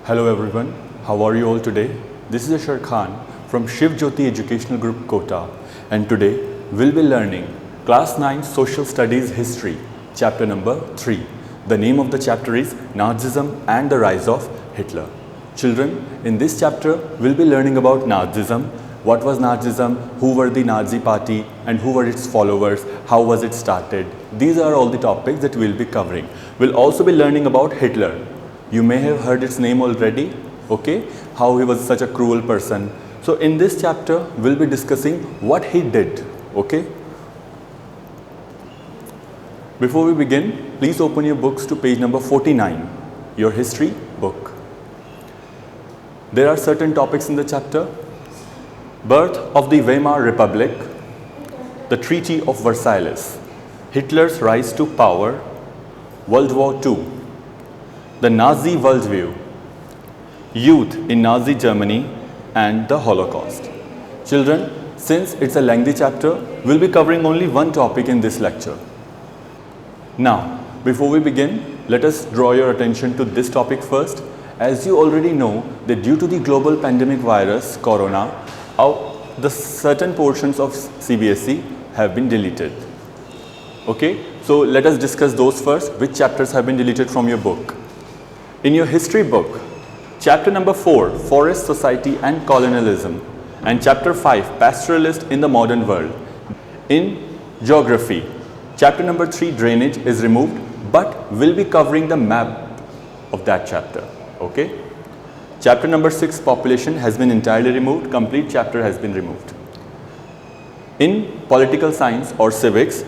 Hello everyone, how are you all today? This is Ashar Khan from Shiv Jyoti Educational Group Kota, and today we'll be learning Class 9 Social Studies History, chapter number 3. The name of the chapter is Nazism and the Rise of Hitler. Children, in this chapter we'll be learning about Nazism, what was Nazism, who were the Nazi party and who were its followers, how was it started. These are all the topics that we'll be covering. We'll also be learning about Hitler. You may have heard its name already, okay? How he was such a cruel person. So in this chapter, we'll be discussing what he did, okay? Before we begin, please open your books to page number 49, your history book. There are certain topics in the chapter. Birth of the Weimar Republic, the Treaty of Versailles, Hitler's rise to power, World War II, the Nazi worldview, youth in Nazi Germany, and the Holocaust. Children, since it's a lengthy chapter, we'll be covering only one topic in this lecture. Now, before we begin, let us draw your attention to this topic first. As you already know that due to the global pandemic virus, Corona, the certain portions of CBSE have been deleted. Okay, so let us discuss those first. Which chapters have been deleted from your book? In your history book, chapter number 4, Forest Society and Colonialism, and chapter 5, Pastoralist in the Modern World. In geography, chapter number 3, Drainage, is removed, but we'll be covering the map of that chapter. Okay. Chapter number 6, Population, has been entirely removed. Complete chapter has been removed. In political science or civics,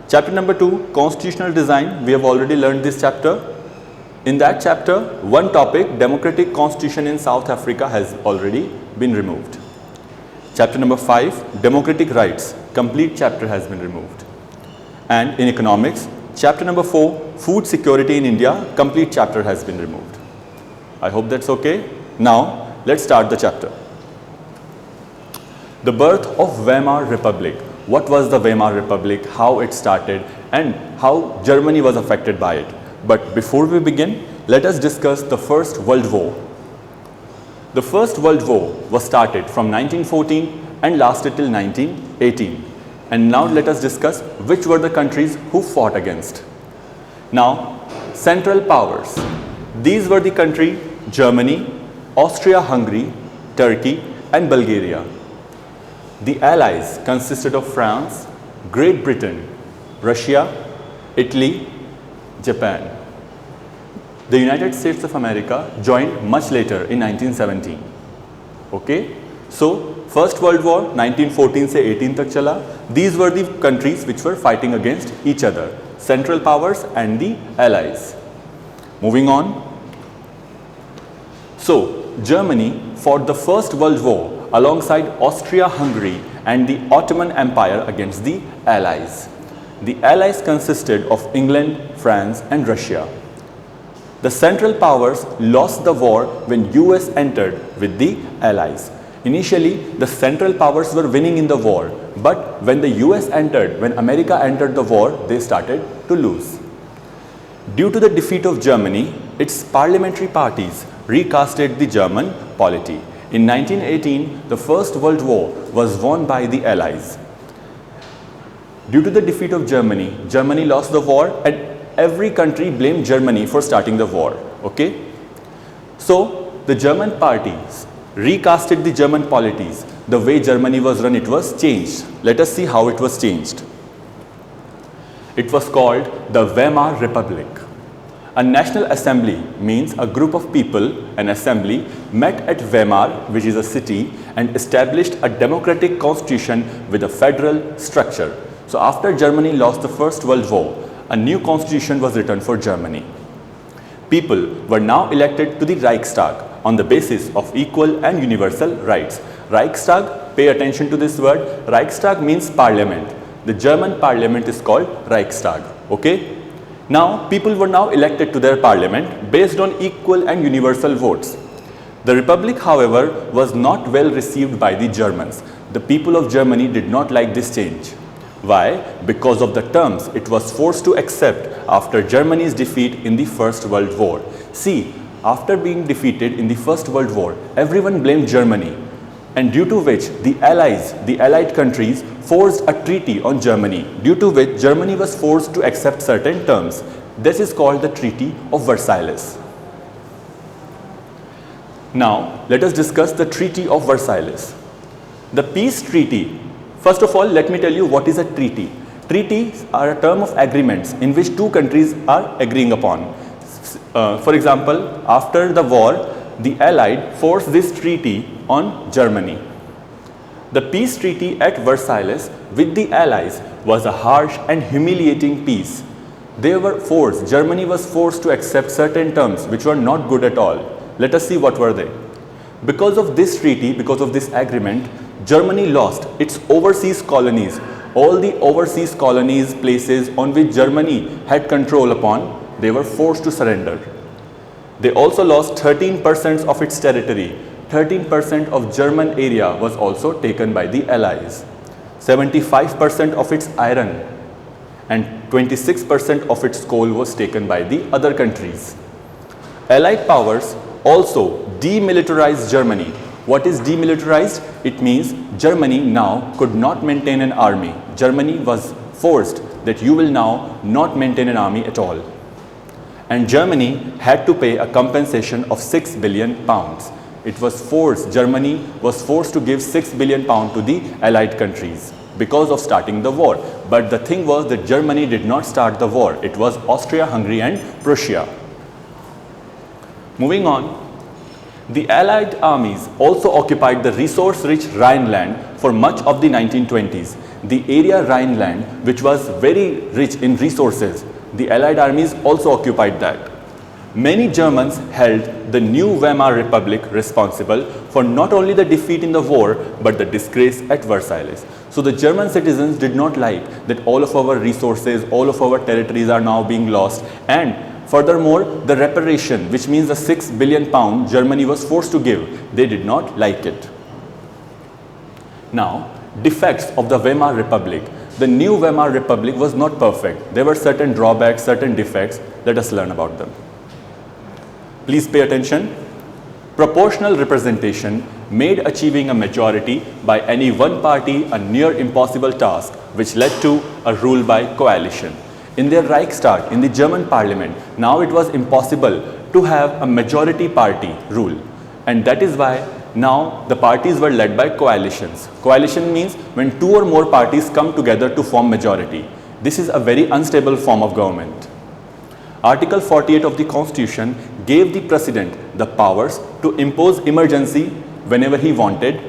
chapter number 2, Constitutional Design, we have already learned this chapter. In that chapter, one topic, Democratic Constitution in South Africa, has already been removed. Chapter number 5, Democratic Rights, complete chapter has been removed. And in economics, chapter number 4, Food Security in India, complete chapter has been removed. I hope that's okay. Now, let's start the chapter. The birth of Weimar Republic. What was the Weimar Republic, how it started, and how Germany was affected by it. But before we begin, let us discuss the First World War. The First World War was started from 1914 and lasted till 1918. And now let us discuss which were the countries who fought against. Now, Central Powers. These were the countries Germany, Austria-Hungary, Turkey, and Bulgaria. The Allies consisted of France, Great Britain, Russia, Italy, Japan. The United States of America joined much later in 1917. Okay? So, First World War 1914 से 18 तक चला. These were the countries which were fighting against each other, Central Powers and the Allies. Moving on. So, Germany fought the First World War alongside Austria-Hungary and the Ottoman Empire against the Allies. The Allies consisted of England, France, and Russia. The Central Powers lost the war when US entered with the Allies. Initially, the Central Powers were winning in the war, but when the US entered, when America entered the war, they started to lose. Due to the defeat of Germany, its parliamentary parties recasted the German polity. In 1918, the First World War was won by the Allies. Due to the defeat of Germany, Germany lost the war and every country blamed Germany for starting the war. Okay? So, the German parties recasted the German polities. The way Germany was run, it was changed. Let us see how it was changed. It was called the Weimar Republic. A national assembly means a group of people, an assembly, met at Weimar, which is a city, and established a democratic constitution with a federal structure. So after Germany lost the First World War, a new constitution was written for Germany. People were now elected to the Reichstag on the basis of equal and universal rights. Reichstag, pay attention to this word. Reichstag means parliament. The German parliament is called Reichstag. Okay? Now, people were now elected to their parliament based on equal and universal votes. The republic, however, was not well received by the Germans. The people of Germany did not like this change. Why? Because of the terms it was forced to accept after Germany's defeat in the First World War. See, After being defeated in the First World War, everyone blamed Germany, and due to which the Allied countries forced a treaty on Germany, due to which Germany was forced to accept certain terms. This is called the Treaty of Versailles. Now, let us discuss the Treaty of Versailles. The peace treaty. First of all, let me tell you what is a treaty. Treaties are a term of agreements in which two countries are agreeing upon. For example, after the war, the Allied forced this treaty on Germany. The peace treaty at Versailles with the Allies was a harsh and humiliating peace. Germany was forced to accept certain terms which were not good at all. Let us see what were they. Because of this treaty, because of this agreement, Germany lost its overseas colonies. All the overseas colonies, places on which Germany had control upon, they were forced to surrender. They also lost 13% of its territory. 13% of German area was also taken by the Allies. 75% of its iron and 26% of its coal was taken by the other countries. Allied powers also demilitarized Germany. What is demilitarized? It means Germany now could not maintain an army. Germany was forced that you will now not maintain an army at all. And Germany had to pay a compensation of 6 billion pounds. Germany was forced to give 6 billion pounds to the Allied countries because of starting the war. But the thing was that Germany did not start the war. It was Austria-Hungary and Prussia. Moving on, the Allied armies also occupied the resource-rich Rhineland for much of the 1920s. The area Rhineland, which was very rich in resources, the Allied armies also occupied that. Many Germans held the new Weimar Republic responsible for not only the defeat in the war, but the disgrace at Versailles. So the German citizens did not like that all of our resources, all of our territories are now being lost, and furthermore, the reparation, which means the 6 billion pounds Germany was forced to give, they did not like it. Now, defects of the Weimar Republic. The new Weimar Republic was not perfect. There were certain drawbacks, certain defects. Let us learn about them. Please pay attention. Proportional representation made achieving a majority by any one party a near impossible task, which led to a rule by coalition. In their Reichstag, in the German parliament, now it was impossible to have a majority party rule. And that is why now the parties were led by coalitions. Coalition means when two or more parties come together to form majority. This is a very unstable form of government. Article 48 of the Constitution gave the President the powers to impose emergency whenever he wanted.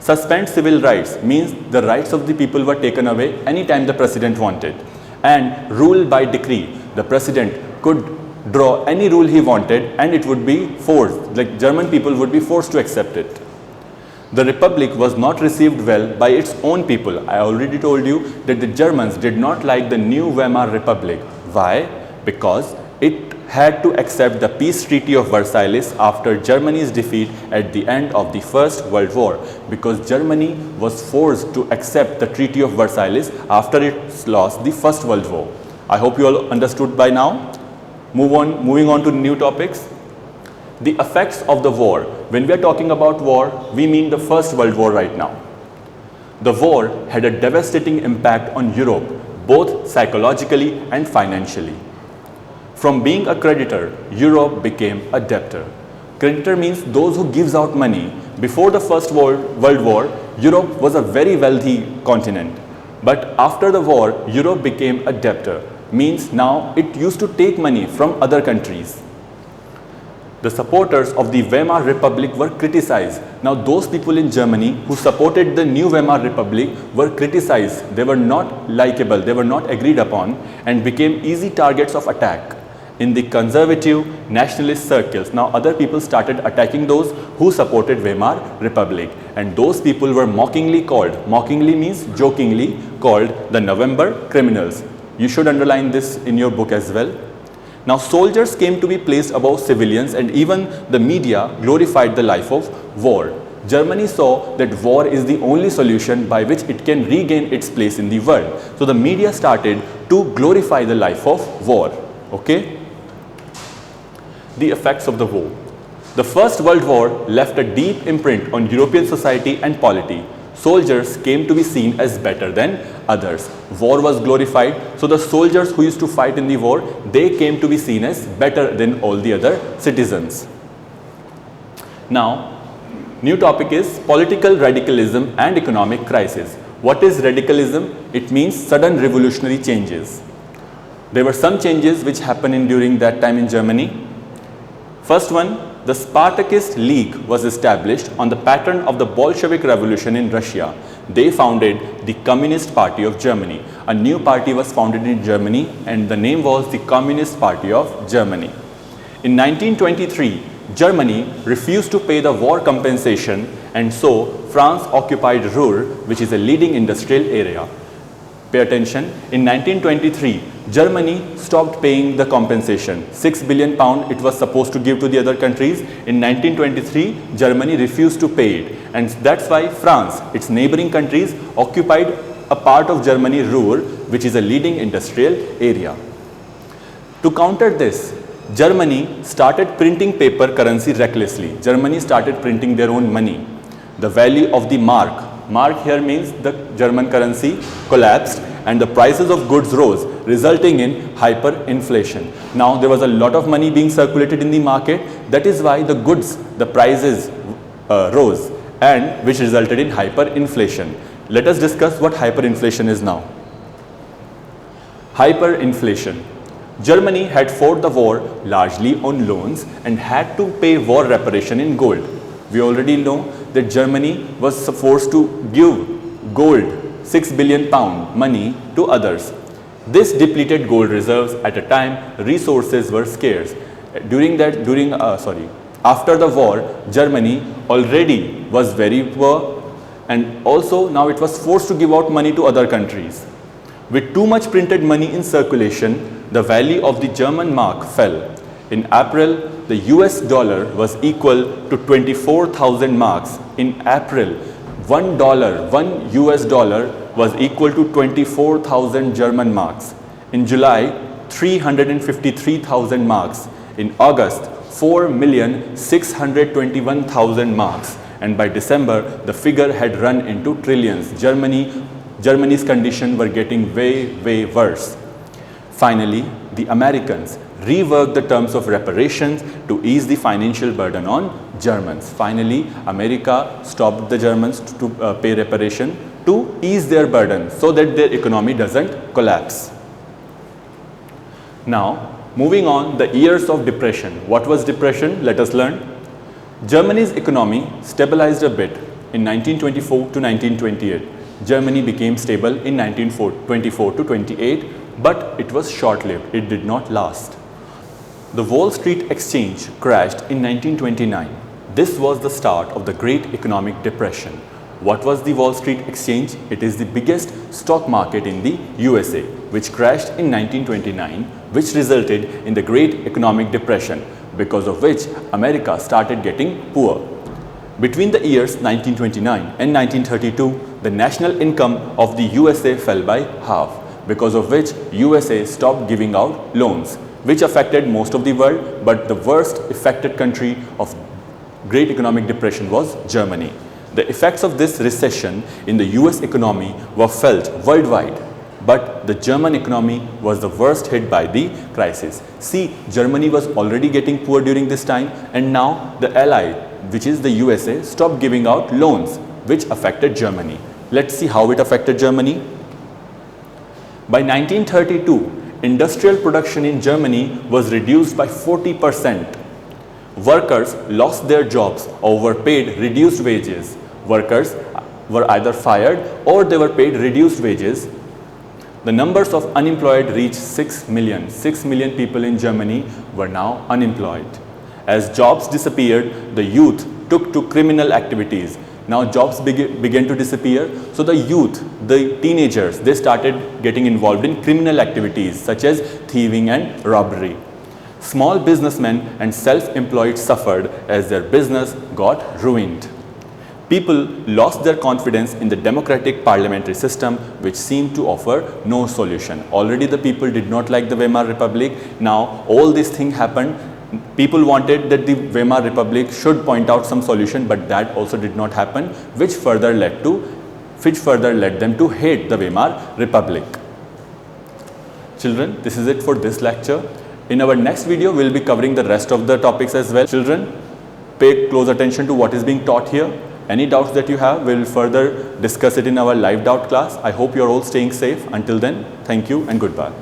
Suspend civil rights means the rights of the people were taken away anytime the President wanted. And rule by decree. The President could draw any rule he wanted and it would be forced, like German people would be forced to accept it. The Republic was not received well by its own people. I already told you that the Germans did not like the new Weimar Republic. Why? Because it had to accept the peace treaty of Versailles after Germany's defeat at the end of the First World War, because Germany was forced to accept the Treaty of Versailles after it lost the First World War. I hope you all understood by now. Moving on to new topics. The effects of the war. When we are talking about war, we mean the First World War right now. The war had a devastating impact on Europe, both psychologically and financially. From being a creditor, Europe became a debtor. Creditor means those who gives out money. Before the First World War, Europe was a very wealthy continent. But after the war, Europe became a debtor. Means now it used to take money from other countries. The supporters of the Weimar Republic were criticized. Now those people in Germany who supported the new Weimar Republic were criticized. They were not likable, they were not agreed upon and became easy targets of attack in the conservative nationalist circles. Now other people started attacking those who supported Weimar Republic, and those people were mockingly means jokingly called the November criminals. You should underline this in your book as well. Now soldiers came to be placed above civilians, and even the media glorified the life of war. Germany saw that war is the only solution by which it can regain its place in the world. So the media started to glorify the life of war. Okay? The effects of the war. The First World War left a deep imprint on European society and polity. Soldiers came to be seen as better than others. War was glorified, so the soldiers who used to fight in the war, they came to be seen as better than all the other citizens. Now, new topic is political radicalism and economic crisis. What is radicalism? It means sudden revolutionary changes. There were some changes which happened during that time in Germany. First one, the Spartakist League was established on the pattern of the Bolshevik Revolution in Russia. They founded the Communist Party of Germany. A new party was founded in Germany and the name was the Communist Party of Germany. In 1923, Germany refused to pay the war compensation and so France occupied Ruhr, which is a leading industrial area. Pay attention, in 1923, Germany stopped paying the compensation. 6 billion pound it was supposed to give to the other countries. In 1923, Germany refused to pay it. And that's why France, its neighboring countries, occupied a part of Germany, Ruhr, which is a leading industrial area. To counter this, Germany started printing paper currency recklessly. Germany started printing their own money. The value of the mark here means the German currency collapsed and the prices of goods rose, resulting in hyperinflation. Now there was a lot of money being circulated in the market. That is why the goods, the prices rose, and which resulted in hyperinflation. Let us discuss what hyperinflation is now. Hyperinflation. Germany had fought the war largely on loans and had to pay war reparation in gold. We already know that Germany was forced to give gold, 6 billion pound money to others. This depleted gold reserves at a time resources were scarce. After the war, Germany already was very poor and also now it was forced to give out money to other countries. With too much printed money in circulation, the value of the German mark fell. In April, the US dollar was equal to 24,000 marks. In April, $1 US dollar was equal to 24,000 German marks. In July, 353,000 marks. In August, 4,621,000 marks. And by December, the figure had run into trillions. Germany's condition were getting way worse. Finally, the Americans reworked the terms of reparations to ease the financial burden on Germans. Finally, America stopped the Germans to pay reparation to ease their burden so that their economy doesn't collapse. Now, moving on, the years of depression. What was depression? Let us learn. Germany's economy stabilized a bit in 1924 to 1928. Germany became stable in 1924 to 28, but it was short-lived. It did not last. The Wall Street Exchange crashed in 1929. This was the start of the Great Economic Depression. What was the Wall Street Exchange? It is the biggest stock market in the USA, which crashed in 1929, which resulted in the Great Economic Depression, because of which America started getting poor. Between the years 1929 and 1932, the national income of the USA fell by half, because of which USA stopped giving out loans, which affected most of the world, but the worst affected country of Great Economic Depression was Germany. The effects of this recession in the US economy were felt worldwide, but the German economy was the worst hit by the crisis. See, Germany was already getting poor during this time, and now the ally, which is the USA, stopped giving out loans, which affected Germany. Let's see how it affected Germany. By 1932, industrial production in Germany was reduced by 40%. Workers lost their jobs or were paid reduced wages. Workers were either fired or they were paid reduced wages. The numbers of unemployed reached 6 million. 6 million people in Germany were now unemployed. As jobs disappeared, the youth took to criminal activities. Now jobs began to disappear, so the youth, the teenagers, they started getting involved in criminal activities such as thieving and robbery. Small businessmen and self-employed suffered as their business got ruined. People lost their confidence in the democratic parliamentary system, which seemed to offer no solution. Already the people did not like the Weimar Republic. Now all these things happened People wanted that the Weimar Republic should point out some solution, but that also did not happen, which further led them to hate the Weimar Republic. Children, this is it for this lecture. In our next video, we will be covering the rest of the topics as well. Children, pay close attention to what is being taught here. Any doubts that you have, we will further discuss it in our live doubt class. I hope you are all staying safe. Until then, thank you and goodbye.